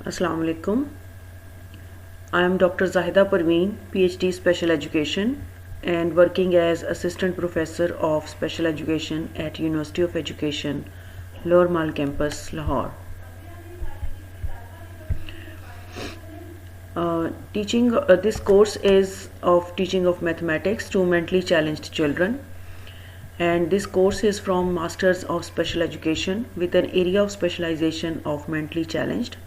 Assalamu alaikum. I am Dr. Zahida Parveen, PhD Special Education and working as Assistant Professor of Special Education at University of Education, Lower Mall Campus, Lahore. This course is of teaching of mathematics to mentally challenged children, and this course is from Masters of Special Education with an area of specialization of mentally challenged.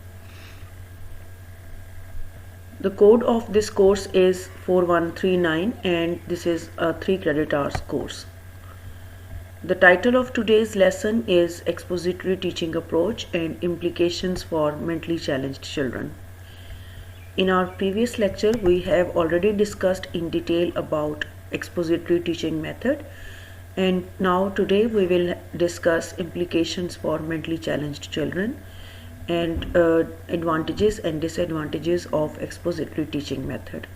The code of this course is 4139 and this is a 3 credit hours course. The title of today's lesson is Expository Teaching Approach and Implications for Mentally Challenged Children. In our previous lecture, we have already discussed in detail about expository teaching method, and now today we will discuss implications for mentally challenged children and advantages and disadvantages of expository teaching method.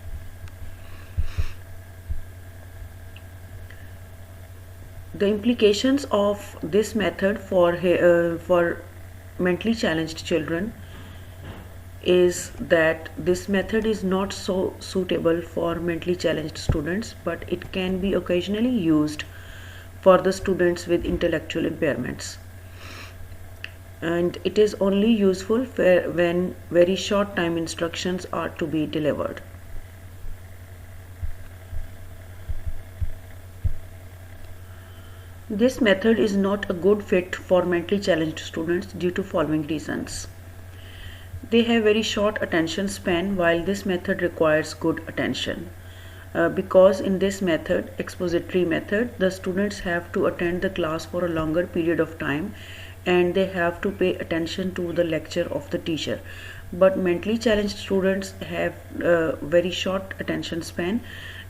The implications of this method for mentally challenged children is that this method is not so suitable for mentally challenged students, but it can be occasionally used for the students with intellectual impairments, and it is only useful when very short time instructions are to be delivered. This method is not a good fit for mentally challenged students due to following reasons. They have very short attention span, while this method requires good attention. Because in this method, expository method, the students have to attend the class for a longer period of time and they have to pay attention to the lecture of the teacher. But mentally challenged students have very short attention span,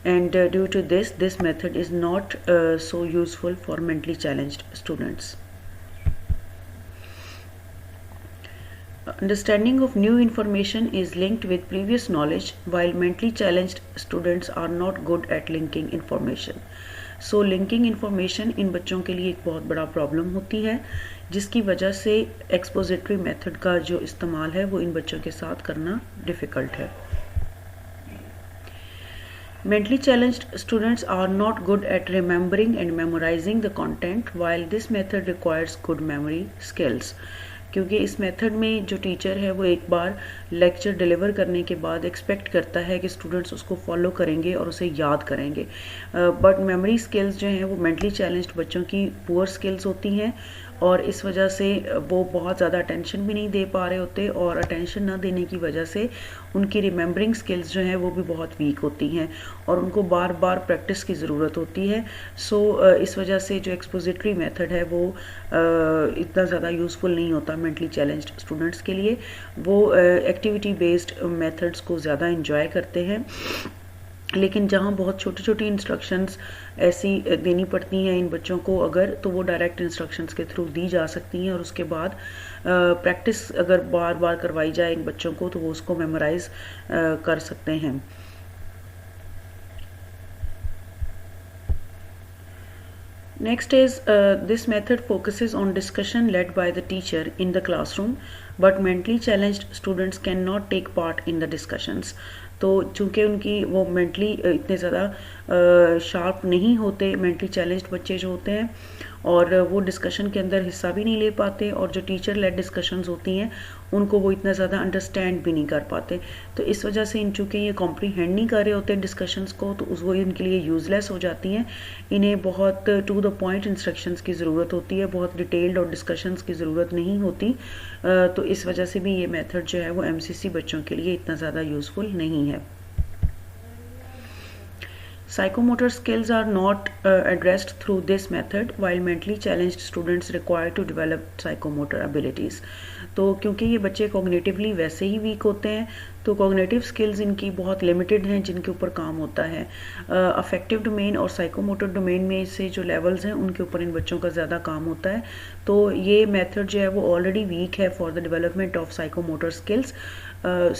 and due to this method is not so useful for mentally challenged students. Understanding of new information is linked with previous knowledge, while mentally challenged students are not good at linking information. So linking information इन बच्चों के लिए एक बहुत बड़ा problem होती है, जिसकी वजह से एक्सपोजिटरी मेथड का जो इस्तेमाल है वो इन बच्चों के साथ करना डिफ़िकल्ट है. Mentally challenged students are not good at remembering and memorizing the content, while this method requires good memory skills. क्योंकि इस मेथड में जो टीचर है वो एक बार लेक्चर डिलीवर करने के बाद एक्सपेक्ट करता है कि स्टूडेंट्स उसको फॉलो करेंगे और उसे याद करेंगे, बट मेमोरी स्किल्स जो हैं वो मेंटली चैलेंज्ड बच्चों की पुअर स्किल्स होती हैं, और इस वजह से वो बहुत ज़्यादा अटेंशन भी नहीं दे पा रहे होते, और अटेंशन ना देने की वजह से उनकी रिमेंबरिंग स्किल्स जो हैं वो भी बहुत वीक होती हैं और उनको बार बार प्रैक्टिस की ज़रूरत होती है. सो इस वजह से जो एक्सपोजिटरी मेथड है वो इतना ज़्यादा यूज़फुल नहीं होता मेंटली चैलेंज्ड स्टूडेंट्स के लिए. वो एक्टिविटी बेस्ड मेथड्स को ज़्यादा इंजॉय करते हैं, लेकिन जहाँ बहुत छोटी छोटी इंस्ट्रक्शंस ऐसी देनी पड़ती हैं इन बच्चों को अगर, तो वो डायरेक्ट इंस्ट्रक्शंस के थ्रू दी जा सकती हैं, और उसके बाद प्रैक्टिस अगर बार बार करवाई जाए इन बच्चों को तो वो उसको मेमोराइज कर सकते हैं. Next is this method focuses on discussion led by the teacher in the classroom, but mentally challenged students cannot take part in the discussions. तो चूँकि उनकी वो मेंटली इतने ज़्यादा शार्प नहीं होते मेंटली चैलेंज्ड बच्चे जो होते हैं, और वो डिस्कशन के अंदर हिस्सा भी नहीं ले पाते, और जो टीचर लेड डिस्कशंस होती हैं उनको वो इतना ज़्यादा अंडरस्टैंड भी नहीं कर पाते. तो इस वजह से इन चूँकि ये कॉम्प्रीहेंड नहीं कर रहे होते डिस्कशंस को, तो वो इनके लिए यूज़लेस हो जाती हैं. इन्हें बहुत टू द पॉइंट इंस्ट्रक्शंस की ज़रूरत होती है, बहुत डिटेल्ड और डिस्कशंस की ज़रूरत नहीं होती. तो इस वजह से भी ये मेथड जो है वो एमसीसी बच्चों के लिए इतना ज़्यादा यूज़फुल नहीं है. Psychomotor skills are not addressed through this method, while mentally challenged students require to develop psychomotor abilities. तो क्योंकि ये बच्चे कॉग्निटिवली वैसे ही वीक होते हैं, तो कॉग्निटिव स्किल्स इनकी बहुत लिमिटेड हैं जिनके ऊपर काम होता है. अफेक्टिव डोमेन और साइकोमोटर डोमेन में से जो लेवल्स हैं उनके ऊपर इन बच्चों का ज़्यादा काम होता है. तो ये मेथड जो है वो ऑलरेडी वीक है for the development of psychomotor skills.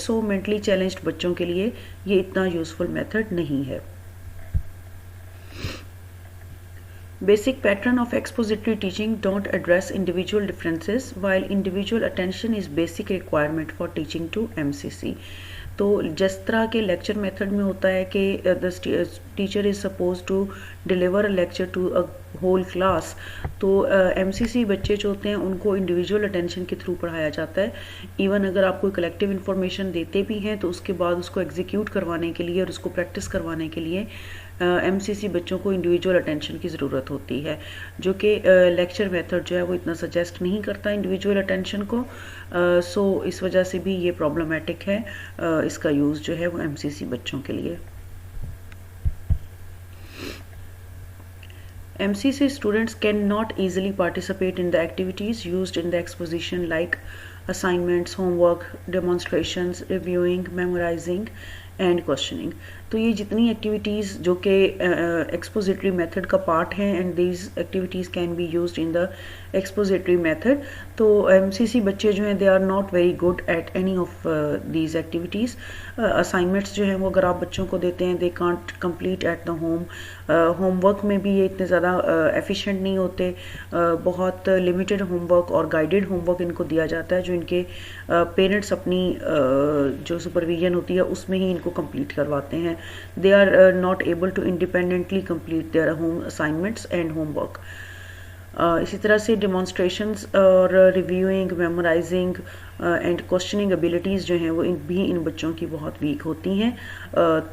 So mentally challenged बच्चों के लिए ये इतना यूज़फुल मेथड नहीं है. Basic pattern of expository teaching don't address individual differences, while individual attention is basic requirement for teaching to MCC. तो जिस तरह के लेक्चर मेथड में होता है कि the teacher is suppose to deliver a lecture to a whole class, तो MCC बच्चे जो होते हैं उनको इंडिविजुअल अटेंशन के थ्रू पढ़ाया जाता है. इवन अगर आप कोई कलेक्टिव इन्फॉर्मेशन देते भी हैं तो उसके बाद उसको एग्जीक्यूट करवाने के लिए और उसको प्रैक्टिस करवाने के लिए MCC बच्चों को इंडिविजुअल अटेंशन की ज़रूरत होती है, जो कि लेक्चर मेथड जो है वो इतना सजेस्ट नहीं करता इंडिविजुअल अटेंशन को. सो इस वजह से भी ये प्रॉब्लमेटिक है इसका यूज़ जो है वो MCC बच्चों के लिए. MCC students cannot easily participate in the activities used in the exposition like assignments, homework, demonstrations, reviewing, memorizing and questioning. तो ये जितनी एक्टिविटीज़ जो कि एक्सपोजिटरी मेथड का पार्ट हैं and these activities can be used in the expository method, तो MCC बच्चे जो हैं they are not very good at any of these activities. Assignments जो हैं वो अगर आप बच्चों को देते हैं they can't complete at the home. Homework में भी ये इतने ज़्यादा एफिशिएंट नहीं होते. बहुत लिमिटेड होमवर्क और गाइडेड होमवर्क इनको दिया जाता है जो इनके पेरेंट्स अपनी जो सुपरविजन होती है उसमें ही इनको कंप्लीट करवाते हैं. They are not able to independently complete their home assignments and homework. इसी तरह से demonstrations और reviewing, memorizing and questioning abilities जो हैं वो इन बच्चों की बहुत वीक होती हैं.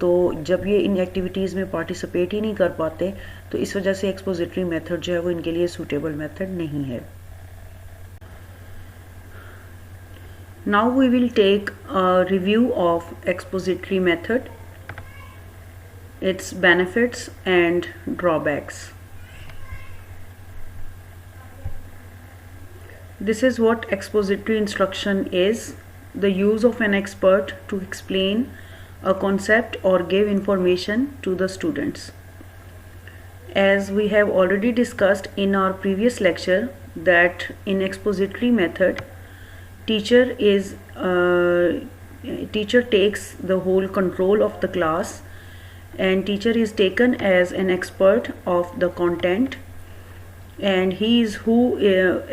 तो जब ये इन एक्टिविटीज़ में पार्टिसिपेट ही नहीं कर पाते तो इस वजह से एक्सपोजिटरी मेथड जो है वो इनके लिए सूटेबल मेथड नहीं है. Now we will take a review of expository method, its benefits and drawbacks. This is what expository instruction is: the use of an expert to explain a concept or give information to the students. As we have already discussed in our previous lecture that in expository method teacher takes the whole control of the class and teacher is taken as an expert of the content and he is who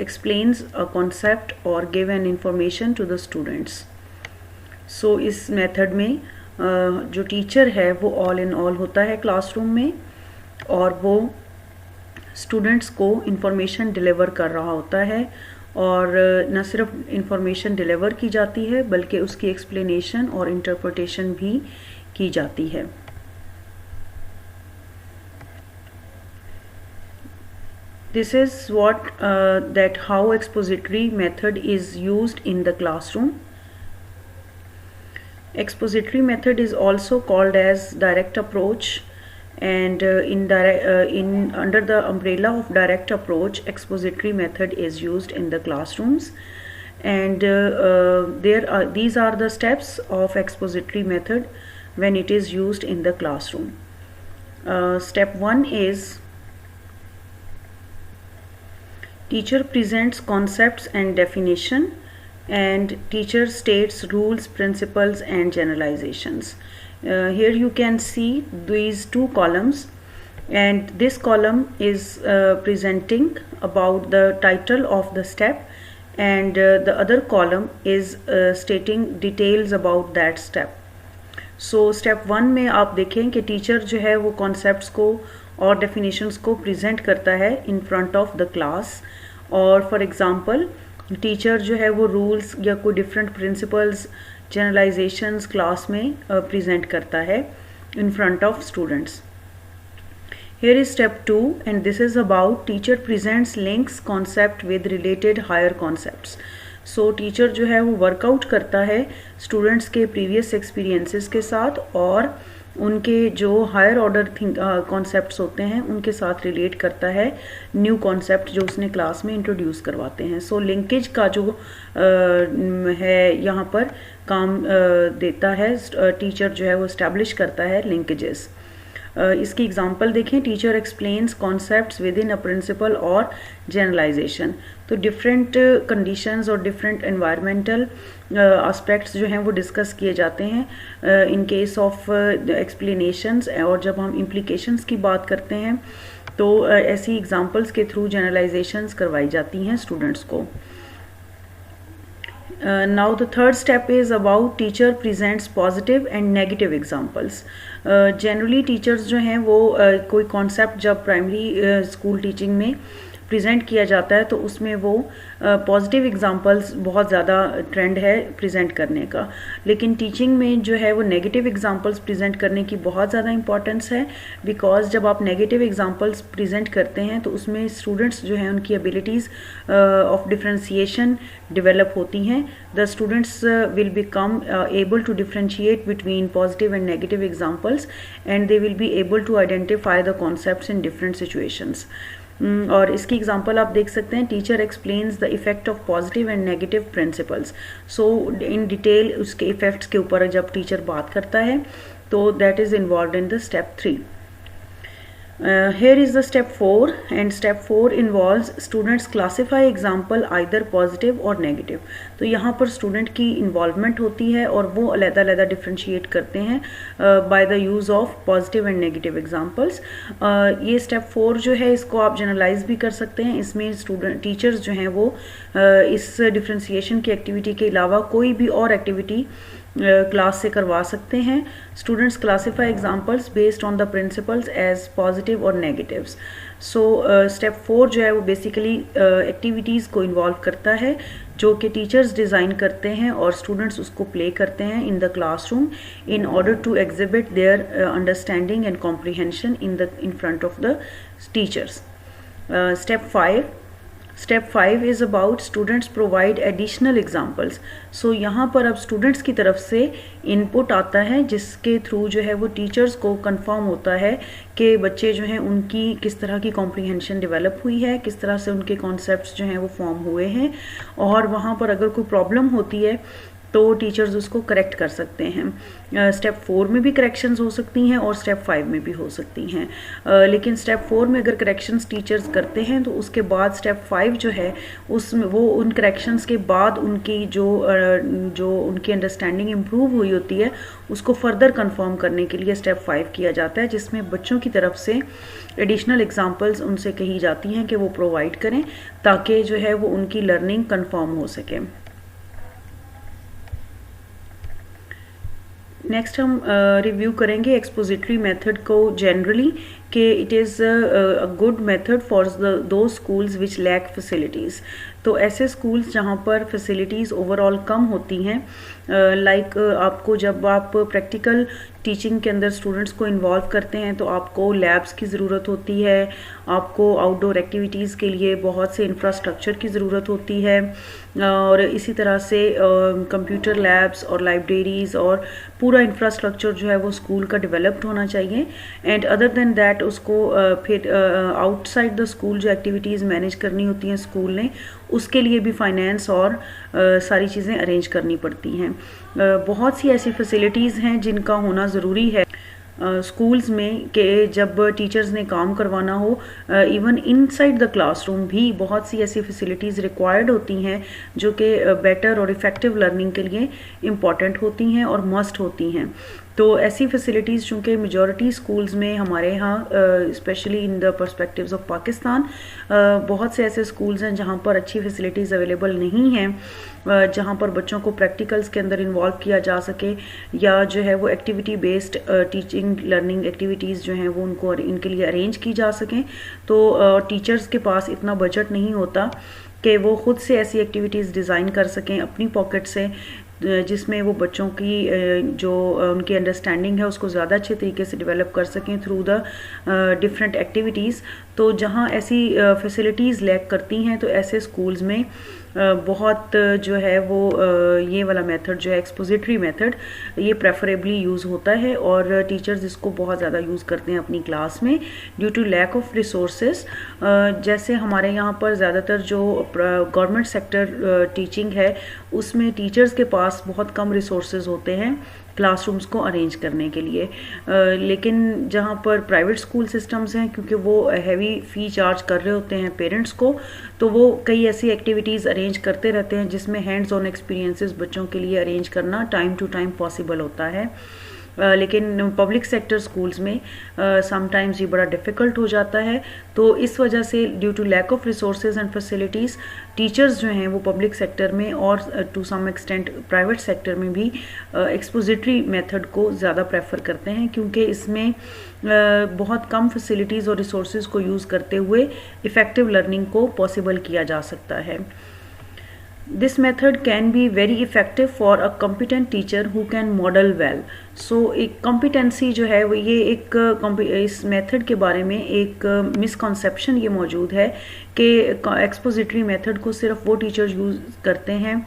explains a concept or give an information to the students. So इस method में जो teacher है वो all in all होता है classroom में और वो स्टूडेंट्स को इंफॉर्मेशन डिलीवर कर रहा होता है और न सिर्फ इंफॉर्मेशन डिलीवर की जाती है बल्कि उसकी एक्सप्लेनेशन और इंटरप्रिटेशन भी की जाती है. This is what that how expository method is used in the classroom. Expository method is also called as direct approach, and under the umbrella of direct approach, expository method is used in the classrooms. And these are the steps of expository method when it is used in the classroom. Step 1 is teacher presents concepts and definition and teacher states rules, principles and generalizations. Here you can see these two columns and this column is presenting about the title of the step and the other column is stating details about that step. So step 1 में आप देखें कि teacher जो है वो concepts को और definitions को प्रेजेंट करता है इन फ्रंट ऑफ द क्लास. और फॉर एग्जांपल टीचर जो है वो रूल्स या कोई डिफरेंट प्रिंसिपल्स, जनरलाइजेशंस क्लास में प्रेजेंट करता है इन front of students. Here is step 2 and this is about teacher presents links concept with related higher concepts. So teacher जो है वो वर्कआउट करता है स्टूडेंट्स के प्रीवियस एक्सपीरियंसेस के साथ और उनके जो हायर ऑर्डर कॉन्सेप्ट्स होते हैं उनके साथ रिलेट करता है न्यू कॉन्सेप्ट जो उसने क्लास में इंट्रोड्यूस करवाते हैं. सो लिंकेज का जो है यहाँ पर काम देता है टीचर जो है वो इस्टेब्लिश करता है लिंकेजेस. इसकी एग्जांपल देखें, teacher explains concepts with in a principle और जनरलाइजेशन. तो डिफरेंट कंडीशंस और डिफरेंट एनवायरमेंटल एस्पेक्ट्स जो हैं वो डिस्कस किए जाते हैं इन केस ऑफ एक्सप्लेनेशंस. और जब हम इम्प्लीकेशंस की बात करते हैं तो ऐसी एग्जांपल्स के थ्रू जनरलाइजेशंस करवाई जाती हैं स्टूडेंट्स को। Now the third step is about teacher presents positive and negative examples. Generally teachers जो हैं वो कोई concept जब primary school teaching में प्रेजेंट किया जाता है तो उसमें वो पॉजिटिव एग्जांपल्स बहुत ज़्यादा ट्रेंड है प्रेजेंट करने का, लेकिन टीचिंग में जो है वो नेगेटिव एग्जांपल्स प्रेजेंट करने की बहुत ज़्यादा इंपॉर्टेंस है। बिकॉज जब आप नेगेटिव एग्जांपल्स प्रेजेंट करते हैं तो उसमें स्टूडेंट्स जो हैं उनकी एबिलिटीज़ ऑफ डिफ्रेंशिएशन डेवलप होती हैं। The students will become able to differentiate between positive and negative examples and they will be able to identify the concepts in different situations. और इसकी एग्जांपल आप देख सकते हैं, teacher explains the effect of positive and negative principles. So in detail उसके effects के ऊपर जब टीचर बात करता है तो that is involve in the step 3। Here is the step 4 and step 4 involves students classify example either positive or negative। तो यहाँ पर स्टूडेंट की इन्वॉल्वमेंट होती है और वो अलग-अलग डिफ्रेंशिएट करते हैं by the use of positive and negative examples. ये स्टेप 4 जो है इसको आप जनरलाइज भी कर सकते हैं। इसमें स्टूडेंट टीचर्स जो हैं वो इस डिफ्रेंशिएशन की एक्टिविटी के अलावा कोई भी और एक्टिविटी क्लास से करवा सकते हैं। Students classify examples based on the principles as positive और नेगेटिव्स। सो स्टेप 4 जो है वो बेसिकली एक्टिविटीज़ को इन्वॉल्व करता है जो कि टीचर्स डिज़ाइन करते हैं और स्टूडेंट्स उसको प्ले करते हैं in the classroom in order to exhibit their understanding and comprehension in front of the teachers. Step 5 is about students provide additional examples. So यहाँ पर अब स्टूडेंट्स की तरफ से इनपुट आता है जिसके थ्रू जो है वो टीचर्स को कंफर्म होता है कि बच्चे जो हैं उनकी किस तरह की कॉम्प्रीहेंशन डेवलप हुई है, किस तरह से उनके कॉन्सेप्ट्स जो हैं वो फॉर्म हुए हैं, और वहाँ पर अगर कोई प्रॉब्लम होती है तो टीचर्स उसको करेक्ट कर सकते हैं। स्टेप 4 में भी करेक्शंस हो सकती हैं और स्टेप 5 में भी हो सकती हैं, लेकिन स्टेप 4 में अगर करेक्शंस टीचर्स करते हैं तो उसके बाद स्टेप 5 जो है उसमें वो उन करेक्शंस के बाद उनकी जो उनकी अंडरस्टैंडिंग इम्प्रूव हुई होती है उसको फर्दर कंफर्म करने के लिए स्टेप 5 किया जाता है, जिसमें बच्चों की तरफ से एडिशनल एग्जांपल्स उनसे कही जाती हैं कि वो प्रोवाइड करें ताकि जो है वो उनकी लर्निंग कंफर्म हो सके। नेक्स्ट हम रिव्यू करेंगे एक्सपोजिटरी मेथड को जनरली कि it is a good method for दो स्कूल्स विच लैक फैसिलिटीज़। तो ऐसे स्कूल्स जहाँ पर फैसिलिटीज़ ओवरऑल कम होती हैं, लाइक आपको जब आप प्रैक्टिकल टीचिंग के अंदर स्टूडेंट्स को इन्वॉल्व करते हैं तो आपको लैब्स की ज़रूरत होती है, आपको आउटडोर एक्टिविटीज़ के लिए बहुत से इंफ्रास्ट्रक्चर की ज़रूरत होती है, और इसी तरह से कंप्यूटर लैब्स और लाइब्रेरीज़ और पूरा इंफ्रास्ट्रक्चर जो है वो स्कूल का डेवलप्ड होना चाहिए। एंड अदर देन दैट उसको फिर आउटसाइड द स्कूल जो एक्टिविटीज़ मैनेज करनी होती हैं स्कूल ने, उसके लिए भी फाइनेंस और सारी चीज़ें अरेंज करनी पड़ती हैं। बहुत सी ऐसी फैसिलिटीज़ हैं जिनका होना ज़रूरी है स्कूल्स में कि जब टीचर्स ने काम करवाना हो, इवन इनसाइड द क्लासरूम भी बहुत सी ऐसी फैसिलिटीज़ रिक्वायर्ड होती हैं जो कि बेटर और इफ़ेक्टिव लर्निंग के लिए इम्पॉर्टेंट होती हैं और मस्ट होती हैं। तो ऐसी फैसिलिटीज़ चूँकि मेजॉरिटी स्कूल्स में हमारे यहाँ specially in the perspectives of Pakistan बहुत से ऐसे स्कूल्स हैं जहाँ पर अच्छी फैसिलिटीज़ अवेलेबल नहीं हैं, जहाँ पर बच्चों को प्रैक्टिकल्स के अंदर इन्वॉल्व किया जा सके या जो है वो activity based teaching learning activities जो हैं वो उनको इनके लिए अरेंज की जा सकें। तो टीचर्स के पास इतना बजट नहीं होता कि वो ख़ुद से ऐसी एक्टिविटीज़ डिज़ाइन कर सकें अपनी पॉकेट से, जिसमें वो बच्चों की जो उनकी अंडरस्टैंडिंग है उसको ज़्यादा अच्छे तरीके से डेवलप कर सकें थ्रू द डिफरेंट एक्टिविटीज़। तो जहाँ ऐसी फैसिलिटीज़ लैक करती हैं तो ऐसे स्कूल्स में बहुत जो है वो ये वाला मेथड जो है एक्सपोजिटरी मेथड ये प्रेफरेबली यूज़ होता है और टीचर्स इसको बहुत ज़्यादा यूज़ करते हैं अपनी क्लास में due to lack of resources. जैसे हमारे यहाँ पर ज़्यादातर जो गवर्नमेंट सेक्टर टीचिंग है उसमें टीचर्स के पास बहुत कम रिसोर्सेज होते हैं क्लासरूम्स को अरेंज करने के लिए, लेकिन जहाँ पर प्राइवेट स्कूल सिस्टम्स हैं क्योंकि वो हैवी फ़ी चार्ज कर रहे होते हैं पेरेंट्स को, तो वो कई ऐसी एक्टिविटीज़ अरेंज करते रहते हैं जिसमें हैंड्स ऑन एक्सपीरियंसेस बच्चों के लिए अरेंज करना टाइम टू टाइम पॉसिबल होता है। लेकिन पब्लिक सेक्टर स्कूल्स में समटाइम्स ये बड़ा डिफ़िकल्ट हो जाता है। तो इस वजह से due to lack of resources and facilities teachers जो हैं वो पब्लिक सेक्टर में और to some extent private sector में भी एक्सपोजिटरी मेथड को ज़्यादा प्रेफर करते हैं, क्योंकि इसमें बहुत कम फैसिलिटीज़ और रिसोर्सेज को यूज़ करते हुए इफ़ेक्टिव लर्निंग को पॉसिबल किया जा सकता है। This method can be very effective for a competent teacher who can model well. So एक competency जो है वो ये एक इस मेथड के बारे में एक मिसकॉन्सेप्शन ये मौजूद है कि एक्सपोजिटरी मेथड को सिर्फ वो टीचर्स यूज़ करते हैं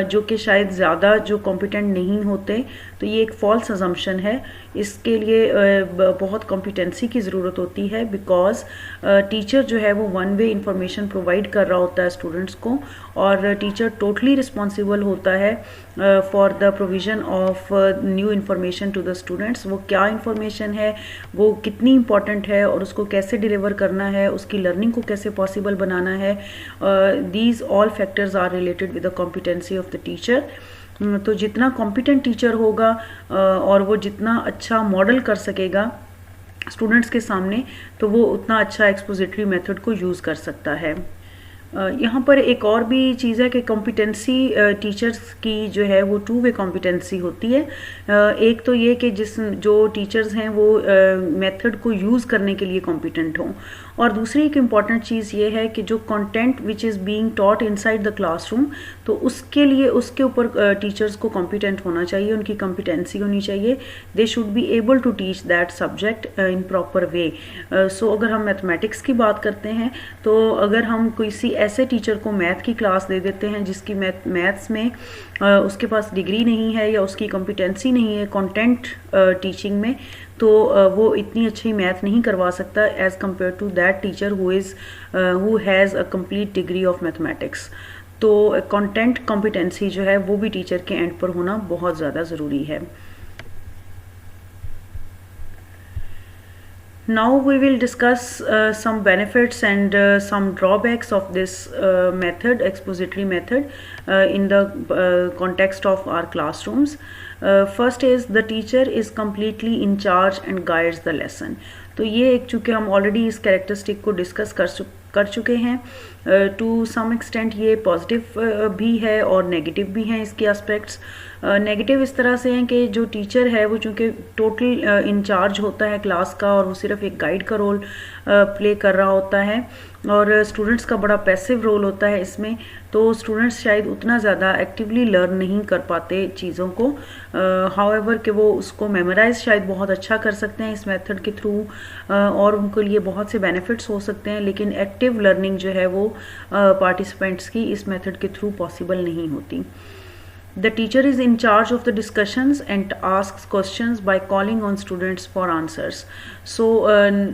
जो कि शायद ज़्यादा जो कॉम्पिटेंट नहीं होते। तो ये एक फॉल्स अजम्पशन है। इसके लिए बहुत कॉम्पिटेंसी की ज़रूरत होती है, बिकॉज टीचर जो है वो वन वे इंफॉर्मेशन प्रोवाइड कर रहा होता है स्टूडेंट्स को, और टीचर टोटली रिस्पॉन्सिबल होता है for the provision of new information to the students. वो क्या इन्फॉर्मेशन है, वो कितनी इंपॉर्टेंट है और उसको कैसे डिलीवर करना है, उसकी लर्निंग को कैसे पॉसिबल बनाना है, these all factors are related with the competency of the teacher. तो जितना कॉम्पिटेंट टीचर होगा और वो जितना अच्छा मॉडल कर सकेगा स्टूडेंट्स के सामने, तो वो उतना अच्छा एक्सपोजिटरी मेथड को यूज़ कर सकता है। यहाँ पर एक और भी चीज़ है कि कॉम्पिटेंसी टीचर्स की जो है वो टू वे कॉम्पिटेंसी होती है। एक तो ये कि जो टीचर्स हैं वो मेथड को यूज़ करने के लिए कॉम्पिटेंट हों, और दूसरी एक इम्पॉर्टेंट चीज़ ये है कि जो content which is being taught inside the classroom, तो उसके लिए उसके ऊपर टीचर्स को कॉम्पिटेंट होना चाहिए, उनकी कॉम्पिटेंसी होनी चाहिए। They should be able to teach that subject in proper way. So अगर हम मैथमेटिक्स की बात करते हैं, तो अगर हम किसी ऐसे टीचर को मैथ की क्लास दे देते हैं जिसकी मैथ्स में उसके पास डिग्री नहीं है या उसकी कॉम्पिटेंसी नहीं है कंटेंट टीचिंग में, तो वो इतनी अच्छी मैथ नहीं करवा सकता as compare to that teacher who has a complete degree of mathematics. तो कंटेंट कॉम्पिटेंसी जो है वो भी टीचर के एंड पर होना बहुत ज़्यादा ज़रूरी है। Now we will discuss some benefits and some drawbacks of this method, expository method, in the context of our classrooms. First is the teacher is completely in charge and guides the lesson. तो ये एक चूँकि हम already इस characteristic को discuss कर चुके हैं, टू सम एक्सटेंट ये पॉजिटिव भी है और नेगेटिव भी हैं इसके एस्पेक्ट्स। नेगेटिव इस तरह से हैं कि जो टीचर है वो चूँकि टोटल इंचार्ज होता है क्लास का और वो सिर्फ एक गाइड का रोल प्ले कर रहा होता है, और स्टूडेंट्स का बड़ा पैसिव रोल होता है इसमें, तो स्टूडेंट्स शायद उतना ज़्यादा एक्टिवली लर्न नहीं कर पाते चीज़ों को। हाउएवर कि वो उसको मेमोराइज शायद बहुत अच्छा कर सकते हैं इस मेथड के थ्रू, और उनके लिए बहुत से बेनिफिट्स हो सकते हैं, लेकिन एक्टिव लर्निंग जो है वो पार्टिसिपेंट्स की इस मेथड के थ्रू पॉसिबल नहीं होती। The teacher is in charge of the discussions and asks questions by calling on students for answers. So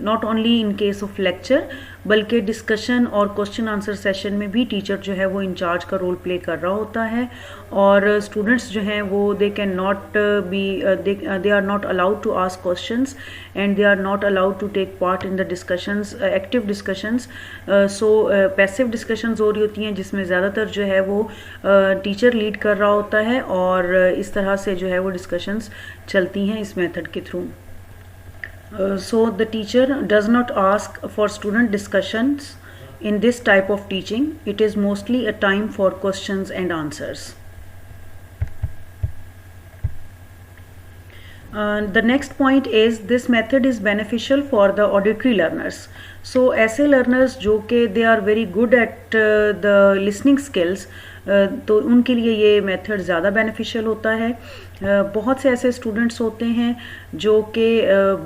not only in case of lecture, बल्कि डिस्कशन और क्वेश्चन आंसर सेशन में भी teacher जो है वो in charge का रोल प्ले कर रहा होता है, और स्टूडेंट्स जो हैं वो they can not be they are not allowed to ask questions and they are not allowed to take part in the discussions, active discussions. So passive discussions हो रही होती हैं जिसमें ज़्यादातर जो है वो टीचर लीड कर रहा होता है, और इस तरह से जो है वो डिस्कशंस चलती हैं इस मेथड के through. So the teacher does not ask for student discussions in this type of teaching. It is mostly a time for questions and answers. The next point is this method is beneficial for the auditory learners. So ऐसे learners जो कि they are very good at the listening skills, तो उनके लिए ये method ज़्यादा beneficial होता है। बहुत से ऐसे स्टूडेंट्स होते हैं जो कि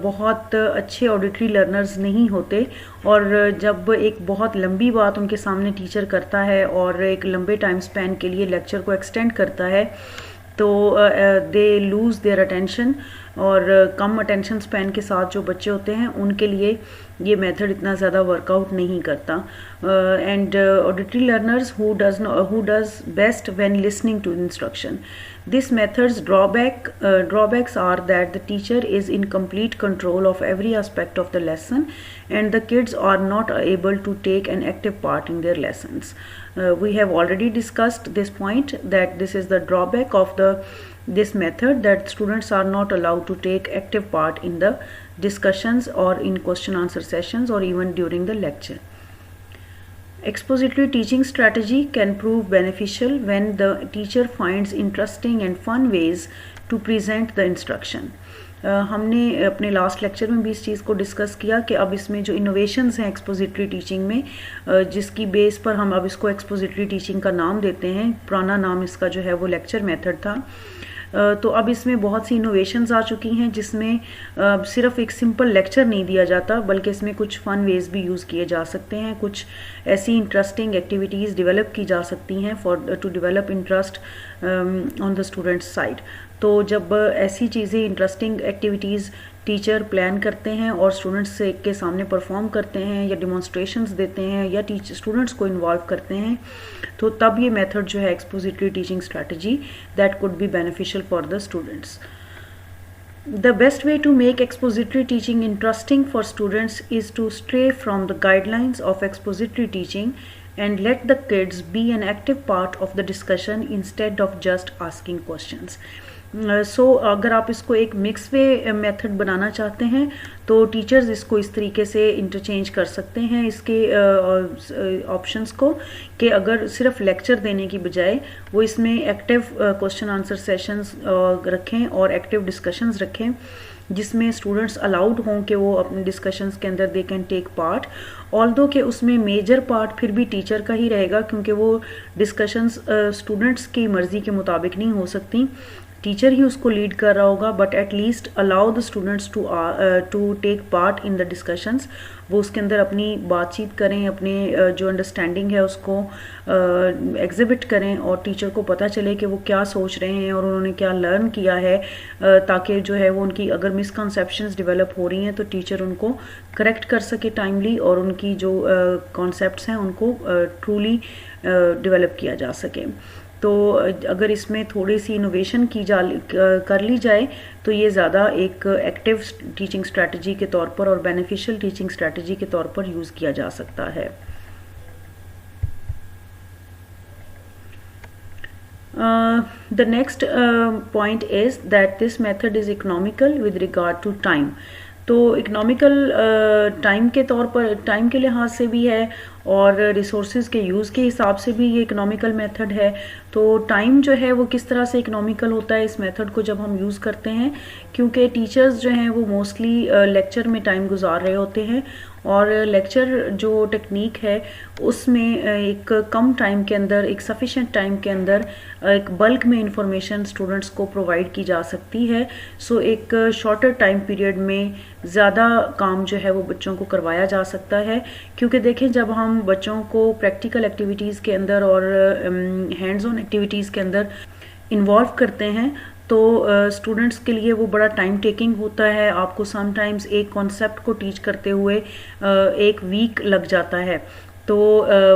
बहुत अच्छे ऑडिटरी लर्नर्स नहीं होते, और जब एक बहुत लंबी बात उनके सामने टीचर करता है और एक लंबे टाइम स्पैन के लिए लेक्चर को एक्सटेंड करता है, तो दे लूज़ देयर अटेंशन, और कम अटेंशन स्पैन के साथ जो बच्चे होते हैं उनके लिए ये मेथड इतना ज़्यादा वर्कआउट नहीं करता। And auditory learners who does best when listening to instruction. This method's drawbacks are that the teacher is in complete control of every aspect of the lesson, and the kids are not able to take an active part in their lessons. We have already discussed this point, that this is the drawback of the this method that students are not allowed to take active part in the discussions or in question answer sessions or even during the lecture. Expository teaching strategy can prove beneficial when the teacher finds interesting and fun ways to present the instruction. हमने अपने last lecture में भी इस चीज़ को discuss किया कि अब इसमें जो इनोवेशंस हैं एक्सपोजिटरी टीचिंग में, जिसकी बेस पर हम अब इसको एक्सपोजिटरी टीचिंग का नाम देते हैं, पुराना नाम इसका जो है वो लेक्चर मेथड था। तो अब इसमें बहुत सी इनोवेशंस आ चुकी हैं जिसमें सिर्फ एक सिंपल लेक्चर नहीं दिया जाता, बल्कि इसमें कुछ फन वेज भी यूज़ किए जा सकते हैं, कुछ ऐसी इंटरेस्टिंग एक्टिविटीज़ डेवलप की जा सकती हैं for to develop interest on the students side. तो जब ऐसी चीज़ें इंटरेस्टिंग एक्टिविटीज़ टीचर प्लान करते हैं और स्टूडेंट्स के सामने परफॉर्म करते हैं या डिमॉन्स्ट्रेशंस देते हैं या स्टूडेंट्स को इन्वॉल्व करते हैं, तो तब ये मेथड जो है expository teaching strategy that could be beneficial for the students. The best way to make expository teaching interesting for students is to stray from the guidelines of expository teaching and let the kids be an active part of the discussion instead of just asking questions. अगर आप इसको एक mix वे method बनाना चाहते हैं तो teachers इसको इस तरीके से इंटरचेंज कर सकते हैं इसके ऑप्शंस को, कि अगर सिर्फ लेक्चर देने की बजाय वो इसमें एक्टिव क्वेश्चन आंसर सेशंस रखें और एक्टिव डिस्कशंस रखें, जिसमें स्टूडेंट्स अलाउड हों कि वो अपने डिस्कशंस के अंदर they can take part, although कि उसमें मेजर पार्ट फिर भी टीचर का ही रहेगा, क्योंकि वो डिस्कशंस स्टूडेंट्स की मर्ज़ी के मुताबिक नहीं हो सकती, टीचर ही उसको लीड कर रहा होगा, but at least allow the students to take part in the discussions. वो उसके अंदर अपनी बातचीत करें, अपने जो अंडरस्टैंडिंग है उसको एग्जिबिट करें और टीचर को पता चले कि वो क्या सोच रहे हैं और उन्होंने क्या लर्न किया है, ताकि जो है वो उनकी अगर मिसकंसेप्शंस डेवलप हो रही हैं तो टीचर उनको करेक्ट कर सके टाइमली और उनकी जो कॉन्सेप्ट्स हैं उनको ट्रूली डेवलप किया जा सके। तो अगर इसमें थोड़ी सी इनोवेशन कर ली जाए तो ये ज़्यादा एक एक्टिव टीचिंग स्ट्रैटेजी के तौर पर और बेनिफिशियल टीचिंग स्ट्रैटेजी के तौर पर यूज़ किया जा सकता है। The next point is that this method is economical with regard to time. तो इकोनॉमिकल टाइम के तौर पर, टाइम के लिहाज से भी है और रिसोर्सेज के यूज़ के हिसाब से भी ये इकोनॉमिकल मेथड है। तो टाइम जो है वो किस तरह से इकोनॉमिकल होता है इस मेथड को जब हम यूज़ करते हैं, क्योंकि टीचर्स जो हैं वो मोस्टली लेक्चर में टाइम गुजार रहे होते हैं और लेक्चर जो टेक्निक है उसमें एक कम टाइम के अंदर, एक सफिशेंट टाइम के अंदर एक बल्क में इंफॉर्मेशन स्टूडेंट्स को प्रोवाइड की जा सकती है। सो एक शॉर्टर टाइम पीरियड में ज़्यादा काम जो है वो बच्चों को करवाया जा सकता है, क्योंकि देखें जब हम बच्चों को प्रैक्टिकल एक्टिविटीज़ के अंदर और हैंड्स ऑन एक्टिविटीज़ के अंदर इन्वॉल्व करते हैं तो स्टूडेंट्स के लिए वो बड़ा टाइम टेकिंग होता है। आपको समटाइम्स एक कॉन्सेप्ट को टीच करते हुए एक वीक लग जाता है, तो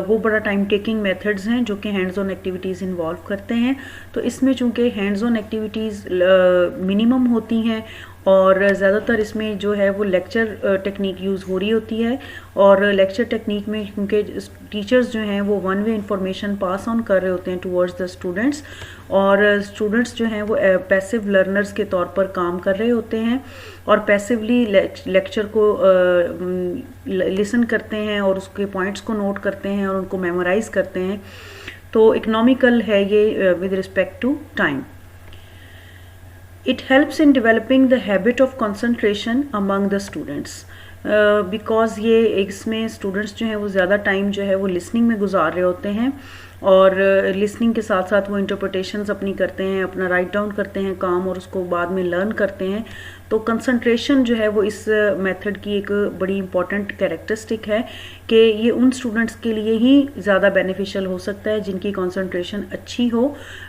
वो बड़ा टाइम टेकिंग मेथड्स हैं जो कि हैंड्स ऑन एक्टिविटीज़ इन्वॉल्व करते हैं। तो इसमें चूँकि हैंड्स ऑन एक्टिविटीज़ मिनिमम होती हैं और ज़्यादातर इसमें जो है वो लेक्चर टेक्निक यूज़ हो रही होती है, और लेक्चर टेक्निक में क्योंकि टीचर्स जो हैं वो one way information pass on कर रहे होते हैं टुवर्ड्स द स्टूडेंट्स, और स्टूडेंट्स जो हैं वो पैसिव लर्नर्स के तौर पर काम कर रहे होते हैं और पैसिवली लेक्चर को लिसन करते हैं और उसके पॉइंट्स को नोट करते हैं और उनको मेमोराइज करते हैं। तो इकोनॉमिकल है ये with respect to time. It helps in developing the habit of concentration among the students because ये इसमें स्टूडेंट्स जो हैं वो ज़्यादा टाइम जो है वो लिसनिंग में गुजार रहे होते हैं और लिसनिंग के साथ साथ वो इंटरप्रिटेशंस अपनी करते हैं, अपना राइट डाउन करते हैं काम और उसको बाद में लर्न करते हैं। तो कंसंट्रेशन जो है वो इस मेथड की एक बड़ी इंपॉर्टेंट कैरेक्टरिस्टिक है कि ये उन स्टूडेंट्स के लिए ही ज़्यादा बेनिफिशियल हो सकता है जिनकी कंसंट्रेशन अच्छी हो,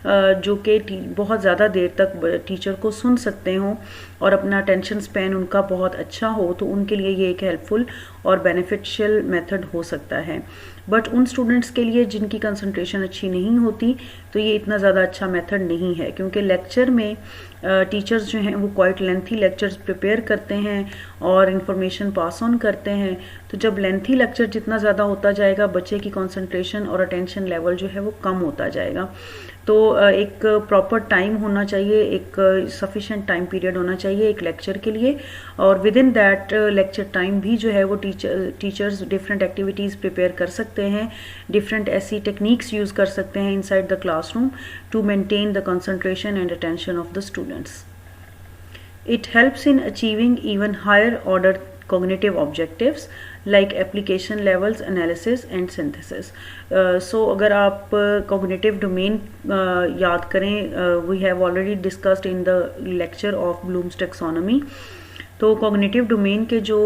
जो कि बहुत ज़्यादा देर तक टीचर को सुन सकते हों और अपना अटेंशन स्पैन उनका बहुत अच्छा हो, तो उनके लिए ये एक हेल्पफुल और बेनिफिशियल मेथड हो सकता है। बट उन स्टूडेंट्स के लिए जिनकी कंसंट्रेशन अच्छी नहीं होती तो ये इतना ज़्यादा अच्छा मेथड नहीं है, क्योंकि लेक्चर में टीचर्स जो हैं वो क्वाइट लेंथी लेक्चर्स प्रिपेयर करते हैं और इन्फॉर्मेशन पास ऑन करते हैं। तो जब लेंथी लेक्चर जितना ज़्यादा होता जाएगा बच्चे की कंसंट्रेशन और अटेंशन लेवल जो है वो कम होता जाएगा। तो एक प्रॉपर टाइम होना चाहिए, एक सफिशेंट टाइम पीरियड होना चाहिए एक लेक्चर के लिए, और with in that lecture time भी जो है वो टीचर्स डिफरेंट एक्टिविटीज़ प्रिपेयर कर सकते हैं, डिफरेंट ऐसी टेक्निक्स यूज़ कर सकते हैं inside the classroom to maintain the concentration and attention of the students. It helps in achieving even higher order cognitive objectives like application levels, analysis and synthesis. So अगर आप cognitive domain याद करें, we have already discussed in the lecture of Bloom's taxonomy. तो cognitive domain के जो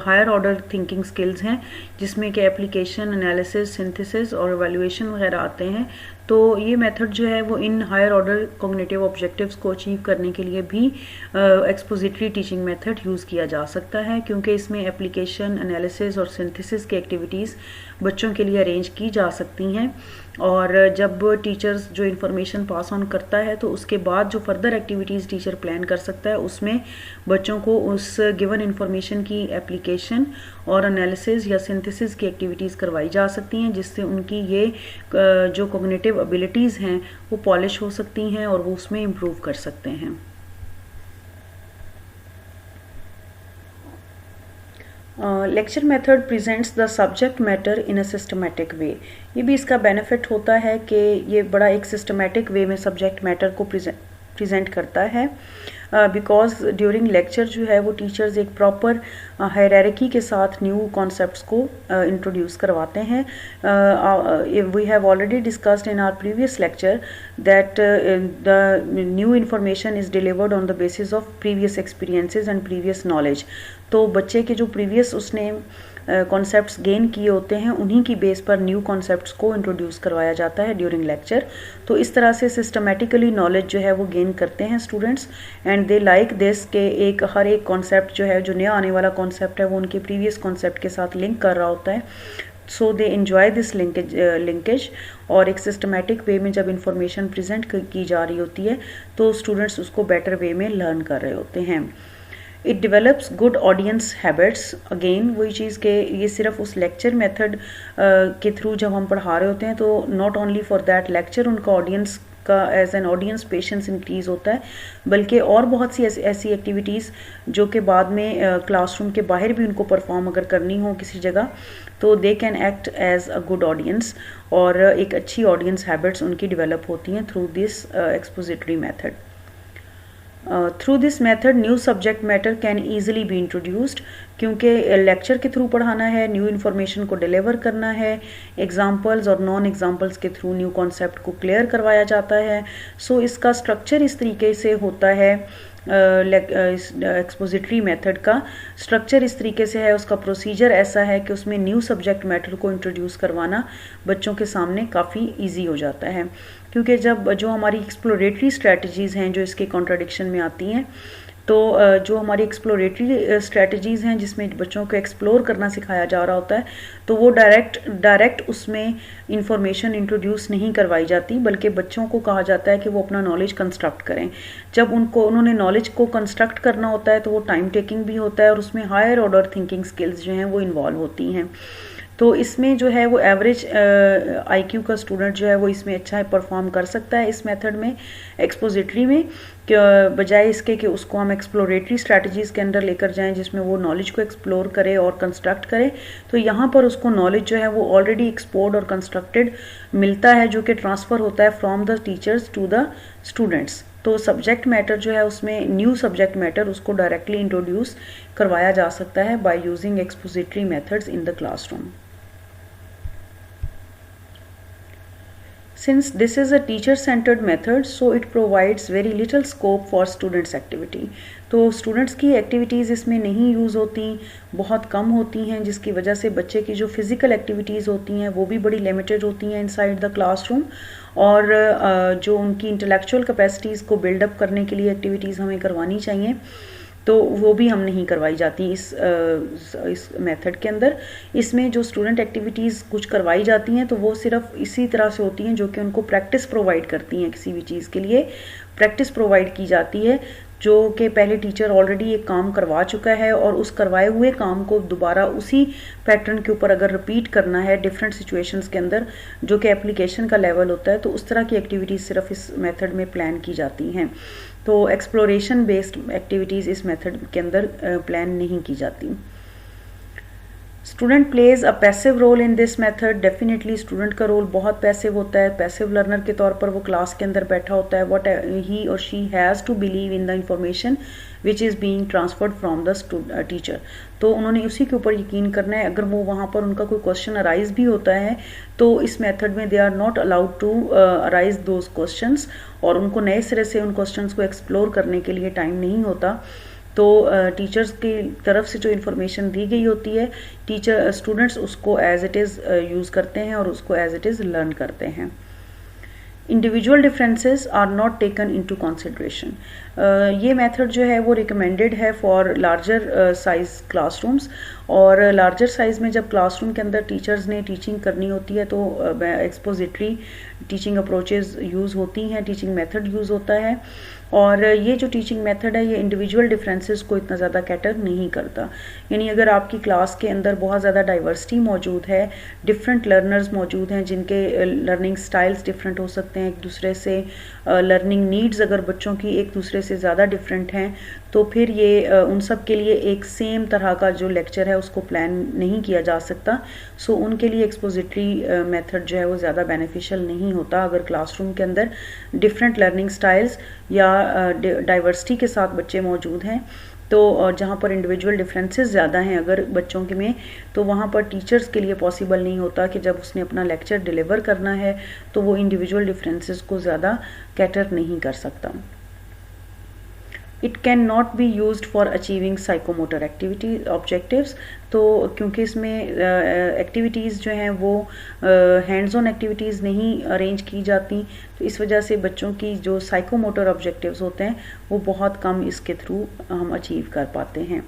higher order thinking skills हैं, जिसमें कि एप्लीकेशन, एनालिसिस, सिंथेसिस और एवेल्युएशन वगैरह आते हैं, तो ये मेथड जो है वो इन हायर ऑर्डर कॉग्निटिव ऑब्जेक्टिव्स को अचीव करने के लिए भी एक्सपोजिटरी टीचिंग मेथड यूज़ किया जा सकता है, क्योंकि इसमें एप्लीकेशन, एनालिसिस और सिंथेसिस की एक्टिविटीज़ बच्चों के लिए अरेंज की जा सकती हैं. और जब टीचर्स जो इन्फॉर्मेशन पास ऑन करता है तो उसके बाद जो फर्दर एक्टिविटीज़ टीचर प्लान कर सकता है, उसमें बच्चों को उस गिवन इन्फॉर्मेशन की एप्लीकेशन और एनालिसिस या सिंथेसिस की एक्टिविटीज़ करवाई जा सकती हैं, जिससे उनकी ये जो कॉग्निटिव एबिलिटीज़ हैं वो पॉलिश हो सकती हैं और वो उसमें इम्प्रूव कर सकते हैं. Lecture method presents the subject matter in a systematic way. ये भी इसका बेनिफिट होता है कि ये बड़ा एक सिस्टमेटिक वे में सब्जेक्ट मैटर को प्रेजेंट करता है, बिकॉज ड्यूरिंग लेक्चर जो है वो टीचर्स एक प्रॉपर हायरार्की के साथ न्यू कॉन्सेप्ट्स को इंट्रोड्यूस करवाते हैं. We have already discussed in our previous lecture that the new information is delivered on the basis of previous experiences and previous knowledge. तो बच्चे के जो प्रीवियस उसने कॉन्सेप्ट्स गेन किए होते हैं, उन्हीं की बेस पर न्यू कॉन्सेप्ट्स को इंट्रोड्यूस करवाया जाता है ड्यूरिंग लेक्चर. तो इस तरह से सिस्टमेटिकली नॉलेज जो है वो गेन करते हैं students, and they like this के हर एक कॉन्सेप्ट जो है, जो नया आने वाला कॉन्सेप्ट है, वो उनके प्रीवियस कॉन्सेप्ट के साथ लिंक कर रहा होता है. सो दे एन्जॉय दिस लिंकेज. और एक सिस्टमेटिक वे में जब इंफॉर्मेशन प्रेजेंट की जा रही होती है तो स्टूडेंट्स उसको बेटर वे में लर्न कर रहे होते हैं. It develops good audience habits. Again वही चीज़ के ये सिर्फ उस लेक्चर मेथड के थ्रू जब हम पढ़ा रहे होते हैं तो not only for that lecture उनका ऑडियंस का as an audience patience increase होता है, बल्कि और बहुत सी ऐसी एक्टिविटीज़ जो कि बाद में क्लासरूम के बाहर भी उनको परफॉर्म अगर करनी हो किसी जगह, तो they can act as a good audience, और एक अच्छी ऑडियंस हैबिट्स उनकी डेवलप होती हैं through this expository method. Through this method new subject matter can easily be introduced, क्योंकि लेक्चर के थ्रू पढ़ाना है, न्यू इन्फॉर्मेशन को डिलीवर करना है, एग्जांपल्स और नॉन एग्जांपल्स के थ्रू न्यू कॉन्सेप्ट को क्लियर करवाया जाता है. सो इसका स्ट्रक्चर इस तरीके से होता है, एक्सपोजिटरी मेथड का स्ट्रक्चर इस तरीके से है, उसका प्रोसीजर ऐसा है कि उसमें न्यू सब्जेक्ट मैटर को इंट्रोड्यूस करवाना बच्चों के सामने काफ़ी ईजी हो जाता है, क्योंकि जब जो हमारी एक्सप्लोरेटरी स्ट्रेटजीज़ हैं जो इसके कॉन्ट्राडिक्शन में आती हैं, तो जो हमारी एक्सप्लोरेटरी स्ट्रेटजीज़ हैं जिसमें बच्चों को एक्सप्लोर करना सिखाया जा रहा होता है, तो वो डायरेक्ट उसमें इंफॉर्मेशन इंट्रोड्यूस नहीं करवाई जाती, बल्कि बच्चों को कहा जाता है कि वो अपना नॉलेज कंस्ट्रक्ट करें. जब उन्होंने नॉलेज को कंस्ट्रक्ट करना होता है तो वो टाइम टेकिंग भी होता है, और उसमें हायर ऑर्डर थिंकिंग स्किल्स जो हैं वो इन्वॉल्व होती हैं. तो इसमें जो है वो एवरेज IQ का स्टूडेंट जो है वो इसमें अच्छा परफॉर्म कर सकता है इस मेथड में, एक्सपोजिटरी में, बजाय इसके कि उसको हम एक्सप्लोरेटरी स्ट्रैटेजीज़ के अंदर लेकर जाएं जिसमें वो नॉलेज को एक्सप्लोर करे और कंस्ट्रक्ट करे. तो यहाँ पर उसको नॉलेज जो है वो ऑलरेडी एक्सप्लोर्ड और कंस्ट्रक्टेड मिलता है, जो कि ट्रांसफ़र होता है from the teachers to the students. तो सब्जेक्ट मैटर जो है उसमें न्यू सब्जेक्ट मैटर उसको डायरेक्टली इंट्रोड्यूस करवाया जा सकता है by using expository methods in the classroom. Since this is a teacher-centered method, so it provides very little scope for students' activity. तो स्टूडेंट्स की एक्टिविटीज़ इसमें नहीं यूज़ होती, बहुत कम होती हैं, जिसकी वजह से बच्चे की जो फिज़िकल एक्टिविटीज़ होती हैं वो भी बड़ी लिमिटेड होती हैं इनसाइड द क्लासरूम, और जो उनकी इंटेलेक्चुअल कैपेसिटीज़ को बिल्डअप करने के लिए एक्टिविटीज़ हमें करवानी चाहिए तो वो भी हम नहीं करवाई जाती इस मेथड के अंदर. इसमें जो स्टूडेंट एक्टिविटीज़ कुछ करवाई जाती हैं तो वो सिर्फ इसी तरह से होती हैं जो कि उनको प्रैक्टिस प्रोवाइड करती हैं, किसी भी चीज़ के लिए प्रैक्टिस प्रोवाइड की जाती है जो कि पहले टीचर ऑलरेडी एक काम करवा चुका है और उस करवाए हुए काम को दोबारा उसी पैटर्न के ऊपर अगर रिपीट करना है डिफरेंट सिचुएशंस के अंदर, जो कि एप्लीकेशन का लेवल होता है, तो उस तरह की एक्टिविटीज़ सिर्फ इस मेथड में प्लान की जाती हैं। तो एक्सप्लोरेशन बेस्ड एक्टिविटीज़ इस मेथड के अंदर प्लान नहीं की जाती। Student plays a passive role in this method. Definitely student का रोल बहुत पैसिव होता है। पैसिव लर्नर के तौर पर वो क्लास के अंदर बैठा होता है। व्हाट ही और she has to believe in the information which is being transferred from the teacher. तो उन्होंने उसी के ऊपर यकीन करना है। अगर वो वहाँ पर उनका कोई क्वेश्चन अराइज भी होता है तो इस मेथड में they are not allowed to arise those questions, और उनको नए सिरे से उन क्वेश्चंस को एक्सप्लोर करने के लिए टाइम नहीं होता। तो टीचर्स की तरफ से जो इन्फॉर्मेशन दी गई होती है, स्टूडेंट्स उसको एज इट इज़ यूज़ करते हैं और उसको एज इट इज़ लर्न करते हैं। Individual differences are not taken into consideration. ये मेथड जो है वो रिकमेंडेड है फॉर लार्जर साइज क्लासरूम्स, और लार्जर साइज में जब क्लासरूम के अंदर टीचर्स ने टीचिंग करनी होती है तो एक्सपोजिटरी टीचिंग अप्रोचेस यूज़ होती हैं, टीचिंग मेथड यूज़ होता है। और ये जो टीचिंग मेथड है ये इंडिविजुअल डिफरेंसेस को इतना ज़्यादा कैटर नहीं करता। यानी अगर आपकी क्लास के अंदर बहुत ज़्यादा डाइवर्सिटी मौजूद है, डिफरेंट लर्नर्स मौजूद हैं जिनके लर्निंग स्टाइल्स डिफरेंट हो सकते हैं एक दूसरे से, लर्निंग नीड्स अगर बच्चों की एक दूसरे से ज़्यादा डिफरेंट हैं, तो फिर ये उन सब के लिए एक सेम तरह का जो लेक्चर है उसको प्लान नहीं किया जा सकता। सो उनके लिए एक्सपोजिटरी मेथड जो है वो ज़्यादा बेनिफिशियल नहीं होता। अगर क्लासरूम के अंदर डिफरेंट लर्निंग स्टाइल्स या डाइवर्सिटी के साथ बच्चे मौजूद हैं, तो जहाँ पर इंडिविजुअल डिफरेंसेस ज़्यादा हैं अगर बच्चों के में, तो वहाँ पर टीचर्स के लिए पॉसिबल नहीं होता कि जब उसने अपना लेक्चर डिलीवर करना है तो वो इंडिविजुअल डिफरेंसेस को ज़्यादा कैटर नहीं कर सकता। It can not be used for achieving psychomotor activity objectives. तो क्योंकि इसमें एक्टिविटीज़ जो हैं वो हैंड्स ऑन एक्टिविटीज़ नहीं अरेंज की जाती, तो इस वजह से बच्चों की जो साइकोमोटर ऑब्जेक्टिव्स होते हैं वो बहुत कम इसके थ्रू हम अचीव कर पाते हैं।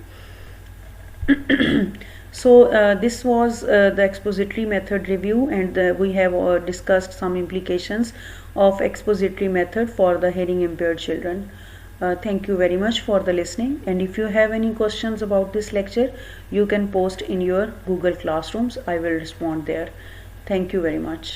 So this was the expository method review, and we have discussed some implications of expository method for the hearing impaired children. Thank you very much for the listening, and if you have any questions about this lecture, you can post in your Google Classrooms. I will respond there. Thank you very much.